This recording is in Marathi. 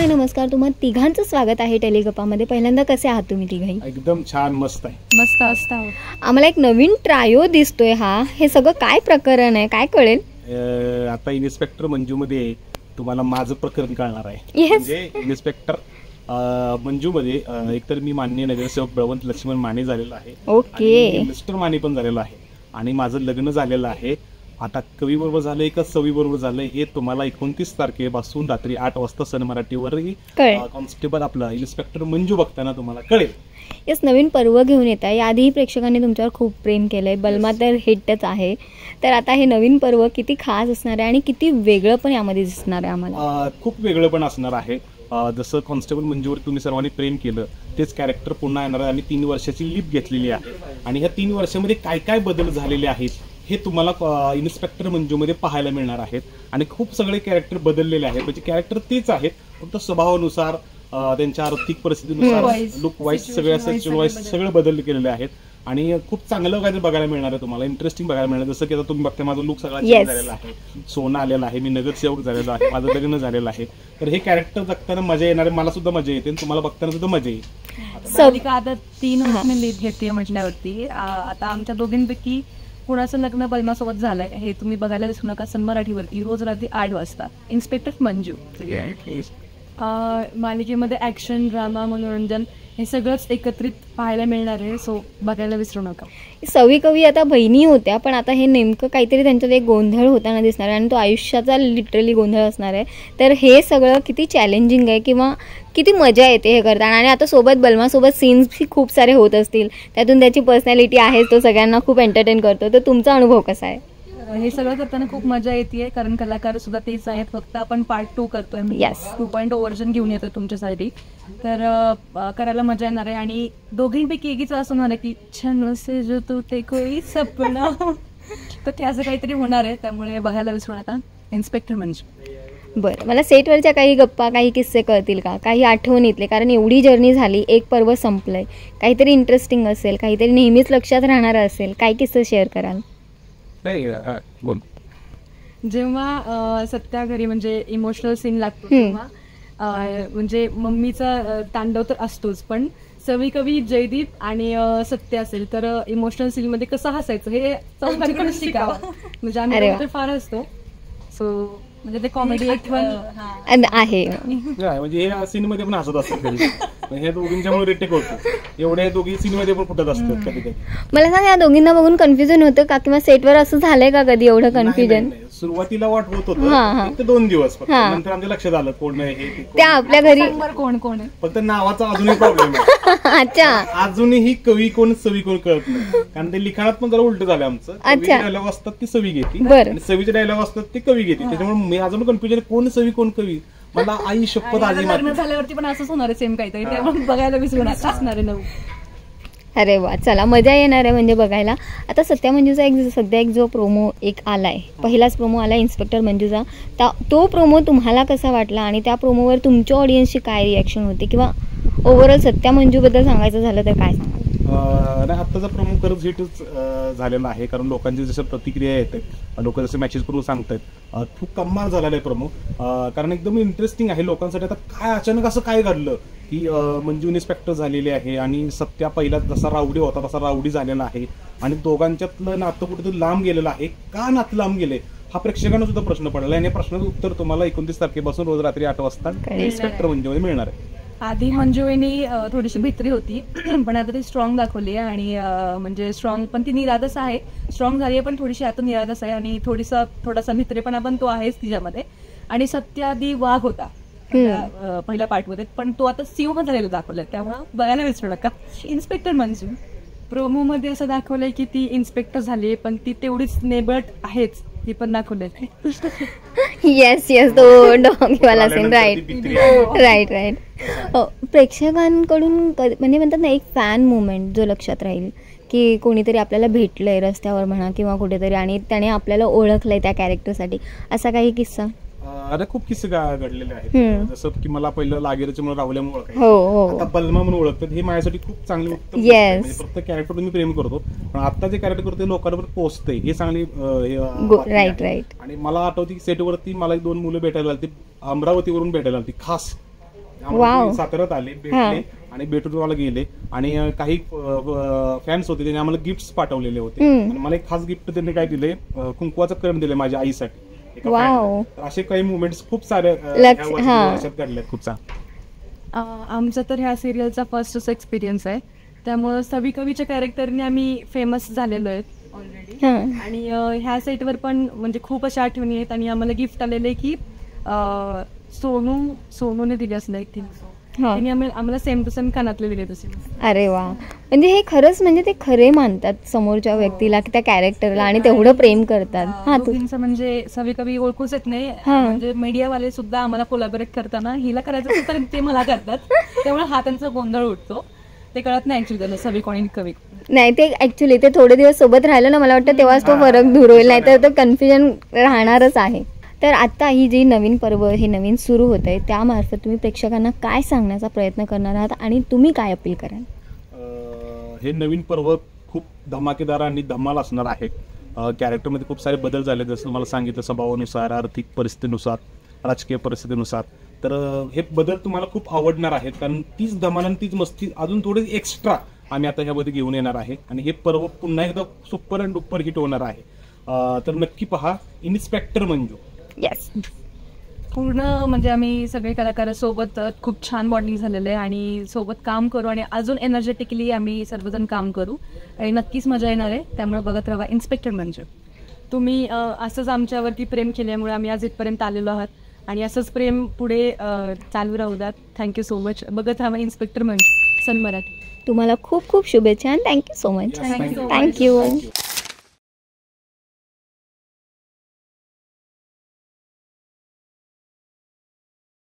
हाय नमस्कार, तुम्हा तिघांचं स्वागत आहे टेलिगप्पामध्ये. पहिल्यांदा कसे आहात तुम्ही तिघही? एकदम छान, मस्त आहे. मस्त असतं. आम्हाला एक नवीन ट्रायो दिसतोय. हे सगळं काय प्रकरण आहे, काय कळेल? आता इन्स्पेक्टर मंजूमध्ये तुम्हाला माझं प्रकरण कळणार आहे. Yes. म्हणजे इन्स्पेक्टर मंजूमध्ये एकतर मी माननीय नगरसेवक बळवंत लक्ष्मण माने झालेला आहे. ओके. मिस्टर माने पण झालेलं आहे आणि माझं लग्न झालेलं आहे. आता कवी बरोबर झालंय का सवी बरोबर झालंय हे तुम्हाला 29 तारखेपासून रात्री 8 वाजता सन मराठीवरही कॉन्स्टेबल आपला इन्स्पेक्टर मंजू बघताना तुम्हाला कळेल. येस, नवीन पर्व घेऊन येत आहे. याआधीही प्रेक्षकांनी तुमच्यावर खूप प्रेम केलंय. बलमा तर हिटच आहे. तर आता हे नवीन पर्व किती खास असणार आहे आणि किती वेगळं पण यामध्ये दिसणार आहे आम्हाला? खूप वेगळं पण असणार आहे. जसं कॉन्स्टेबल मंजूवर तुम्ही सर्वांनी प्रेम केलं तेच कॅरेक्टर पुन्हा येणार आहे आणि 3 वर्षाची लीप घेतलेली आहे. आणि ह्या 3 वर्षामध्ये काय काय बदल झालेले आहेत हे तुम्हाला इन्स्पेक्टर मंजूमध्ये पाहायला मिळणार आहेत. आणि खूप सगळे कॅरेक्टर बदललेले आहेत. म्हणजे कॅरेक्टर तेच आहेत, फक्त स्वभावानुसार, त्यांच्या आर्थिक परिस्थितीनुसार, लुक वाईज, सगळे सेक्शुअल वाईज सगळं बदल केलेले आहेत. आणि खूप चांगलं काहीतरी बघायला मिळणार आहे तुम्हाला, इंटरेस्टिंग बघायला मिळणार. जसं की आता तुम्ही बघता माझं लुक सगळा चेंज झालेला आहे, सोनं आलेला आहे, मी नगरसेवक झालेला आहे, माझं लग्न झालेलं आहे. तर हे कॅरेक्टर बघताना मजा येणार आहे, मला सुद्धा मजा येते, तुम्हाला बघताना सुद्धा मजा येईल. आता 3 वर्ष लीड घेते म्हटल्यावरती आता आमच्या दोघींपैकी कुणाचं लग्न बलमासोबत झालंय हे तुम्ही बघायला दिसू नका. सन मराठीवरती रोज रात्री 8 वाजता इन्स्पेक्टर मंजू. मालिकेमध्ये ऍक्शन, ड्रामा, मनोरंजन हे सगळंच एकत्रित पाहायला मिळणार आहे. सो बघायला विसरू नका. सवी कवी आता बहिणी होत्या, पण आता हे नेमकं काहीतरी त्यांच्यात एक गोंधळ होताना दिसणार आहे आणि तो आयुष्याचा लिटरली गोंधळ असणार आहे. तर हे सगळं किती चॅलेंजिंग आहे किंवा किती मजा येते हे करताना. आणि आता सोबत बलमासोबत सीन्सही खूप सारे होत असतील, त्यातून त्याची पर्सनॅलिटी आहे, तो सगळ्यांना खूप एंटरटेन करतो. तर तुमचा अनुभव कसा आहे? हे सगळं करताना खूप मजा येते, कारण कलाकार सुद्धा तेच आहेत. फक्त आपण पार्ट 2 करतोय. Yes. 2.0 व्हर्जन घेऊन येतोय तुमच्यासाठी. तर करायला मजा येणार आहे. आणि दोघींपैकी एकीच असं होणार आहे की छान से जो तू ते कोई सपना, तर ते असं काहीतरी होणार आहे. त्यामुळे बघायला विसरू नका इन्स्पेक्टर मंजू. बरं, मला सेटवरच्या काही गप्पा, काही किस्से कळतील का? काही आठवणीतले, कारण एवढी जर्नी झाली, एक पर्व संपलंय, काहीतरी इंटरेस्टिंग असेल, काहीतरी नेहमीच लक्षात राहणारं असेल, काय किस्से शेअर कराल? जेव्हा सत्या घरी म्हणजे इमोशनल सीन लागतो तेव्हा म्हणजे मम्मीचा तांडव तर असतोच, पण सवी कवी, जयदीप आणि सत्य असेल तर इमोशनल सीन मध्ये कसं हसायचं हे चौघांकडून शिकावं. म्हणजे आम्ही फार असतो. सो म्हणजे ते कॉमेडी आहे. म्हणजे हे सीन मध्ये पण हसत असतात, हे दोघींच्यामुळे रिटेक होतं. एवढे दोघी सीन मध्ये पण फुटत असतात कधी कधी. मला सांग, या दोघींना बघून कन्फ्युजन होतं का किंवा सेटवर असं झालंय का कधी एवढं कन्फ्युजन? सुरुवातीला वाट होत होतं, फक्त 2 दिवस. नंतर आमच्या लक्षात आलं कोण आहे त्या आपल्या घरी कोण आहे. फक्त नावाचा अजूनही प्रॉब्लेम आहे. अच्छा, अजूनही कवी कोण सवी कोण कळत नाही, कारण ते लिखाणात पण जरा उलट झालं आमचं. डायलॉग असतात ती सवी घेते आणि सवीचे डायलॉग असतात ते कवी घेते. त्याच्यामुळे मी अजून कन्फ्युजन, कोण सवी कोण कवी. मला आई शपथ आजी लग्न झाल्यावरती पण असंच होणार आहे सेम काहीतरी. त्यामुळे बघायला विसरू नका, असणार आहे नऊ. अरे वा, चला मजा येणार आहे म्हणजे बघायला. आता सत्या मंजूचा सध्या एक जो प्रोमो आलाय, पहिलाच प्रोमो आलाय इन्स्पेक्टर मंजूचा, तो प्रोमो तुम्हाला कसा वाटला आणि त्या प्रोमोवर तुमच्या ऑडियन्सची काय रिॲक्शन होती किंवा ओव्हरऑल सत्या मंजूबद्दल सांगायचं झालं तर काय सांगाल? आत्ताचा प्रोमो खरंच हिटच झालेला आहे, कारण लोकांची जसं प्रतिक्रिया येतात, लोक जसे मॅसेज करून सांगतात, खूप कमाल झालेला आहे प्रोमो. कारण एकदम इंटरेस्टिंग आहे लोकांसाठी. आता काय अचानक असं काय घडलं की मंजू इन्स्पेक्टर झालेली आहे आणि सत्या पहिला जसा रावडी होता तसा रावडी झालेला आहे आणि दोघांच्यातलं नातं कुठेतरी लांब गेलेलं आहे. का नातं लांब गेले हा प्रेक्षकांना सुद्धा प्रश्न पडला आणि या प्रश्नाचं उत्तर तुम्हाला 29 तारखेपासून रोज रात्री 8 वाजता इन्स्पेक्टर मंजूमध्ये मिळणार आहे. आधी मंजूनी थोडीशी भित्री होती, पण आता ती स्ट्रॉंग दाखवली आहे. आणि म्हणजे स्ट्रॉंग पण ती निरादस आहे, स्ट्रॉंग झाली आहे पण थोडीशी आता निरादस आहे. आणि थोडासा भित्रेपणा पण तो आहेच तिच्यामध्ये. आणि सत्य आधी वाघ होता पहिल्या पार्टमध्ये, पण तो आता सिंह झालेला दाखवलाय. त्यामुळे बघायला विसरू नका इन्स्पेक्टर मंजू. प्रोमो मध्ये असं दाखवलंय की ती इन्स्पेक्टर झाली पण ती तेवढीच नेबट आहेच, ती पण दाखवलंय. येस, तो डॉगवाला सीन. राईट. प्रेक्षकांकडून म्हणजे म्हणतात ना, एक फॅन मुवमेंट जो लक्षात राहील की कोणीतरी आपल्याला भेटलंय रस्त्यावर म्हणा किंवा कुठेतरी आणि त्याने आपल्याला ओळखलंय त्या कॅरेक्टरसाठी, असा काही किस्सा? अरे खूप किस्से घडलेले आहेत. जसं की मला पहिलं लागेरचे म्हणून राहुल्यामुळे ओळखायचं, आता बलमा म्हणून ओळखतात. हे माझ्यासाठी खूप चांगली उत्तम. प्रत्येक कॅरेक्टर मी प्रेम करतो, पण आता जे कॅरेक्टर करतो लोकांवर पोहोचतंय हे चांगली. राईट. आणि मला आठवते की सेटवरती मला 2 मुलं भेटायला आली, अमरावतीवरून भेटायला आली खास. Wow. साताऱ्यात आले, भेटले आणि भेटून मला गेले आणि काही फॅन्स होते त्यांनी आम्हाला गिफ्ट पाठवलेले होते आणि मला एक खास गिफ्ट त्यांनी काय दिले, कुंकवाचं करण दिले माझ्या आईसाठी. असे काही मुवमेंट्स खूप सारे घडलेत खूप सारे. आमचा तर ह्या सिरियलचा फर्स्टच एक्सपिरियन्स आहे, त्यामुळं सवी कवीच्या कॅरेक्टरने आम्ही फेमस झालेलो आहेत ऑलरेडी. आणि ह्या सेटवर पण म्हणजे खूप अशा आठवणी आहेत आणि आम्हाला गिफ्ट आलेले की सोनूने दिले असलं एक थिंग, आणि आम्हाला सेम टू सेम कानातले दिले तसे. अरे वा, म्हणजे हे खरंच म्हणजे ते खरे मानतात समोरच्या व्यक्तीला, की त्या कॅरेक्टरला, आणि तेवढं प्रेम करतात. दोघींचं म्हणजे सवी कवी ओळखूच येत नाही, म्हणजे मीडियावाले सुद्धा आम्हाला कोलॅबोरेट करताना हिला करायचं असेल तर ते मला करतात, त्यामुळे हा त्यांचा गोंधळ उठतो. ते कळत नाही ऍक्च्युली त्याला सवी कोणी कवी नाही. ते ऍक्च्युली ते थोडे दिवस सोबत राहिलं ना, मला वाटतं तेव्हाच तो फरक दूर होईल, नाही तर तो कन्फ्युजन राहणारच आहे. तर आता ही जी नवीन पर्व हे नवीन सुरू होत आहे, त्यामार्फत तुम्ही प्रेक्षकांना काय सांगण्याचा प्रयत्न करणार आहात आणि तुम्ही काय अपील कराल? हे नवीन पर्व खूप धमाकेदार आणि धमाल असणार आहे. कॅरेक्टरमध्ये खूप सारे बदल झाले, जसं मला सांगितलं, स्वभावानुसार, आर्थिक परिस्थितीनुसार, राजकीय परिस्थितीनुसार. तर हे बदल तुम्हाला खूप आवडणार आहेत, कारण तीच धमाल आणि तीच मस्ती अजून थोडी एक्स्ट्रा आम्ही आता ह्यामध्ये घेऊन येणार आहे आणि हे पर्व पुन्हा एकदा सुपर अँड डुपर हिट होणार आहे. तर नक्की पहा इन्स्पेक्टर मंजू. येस, पूर्ण म्हणजे आम्ही सगळे कलाकार सोबत खूप छान बॉन्डिंग झालेलं आहे आणि सोबत काम करू आणि अजून एनर्जेटिकली आम्ही सर्वजण काम करू आणि नक्कीच मजा येणार आहे. त्यामुळे बघत राहा इन्स्पेक्टर मंजू. तुम्ही असंच आमच्यावरती प्रेम केल्यामुळे आम्ही आज इथपर्यंत आलेलो आहात आणि असंच प्रेम पुढे चालू राहू द्यात. Thank you so much. बघत राहा इन्स्पेक्टर मंजू सन मराठी. तुम्हाला खूप खूप शुभेच्छा. Thank you so much. थँक्यू.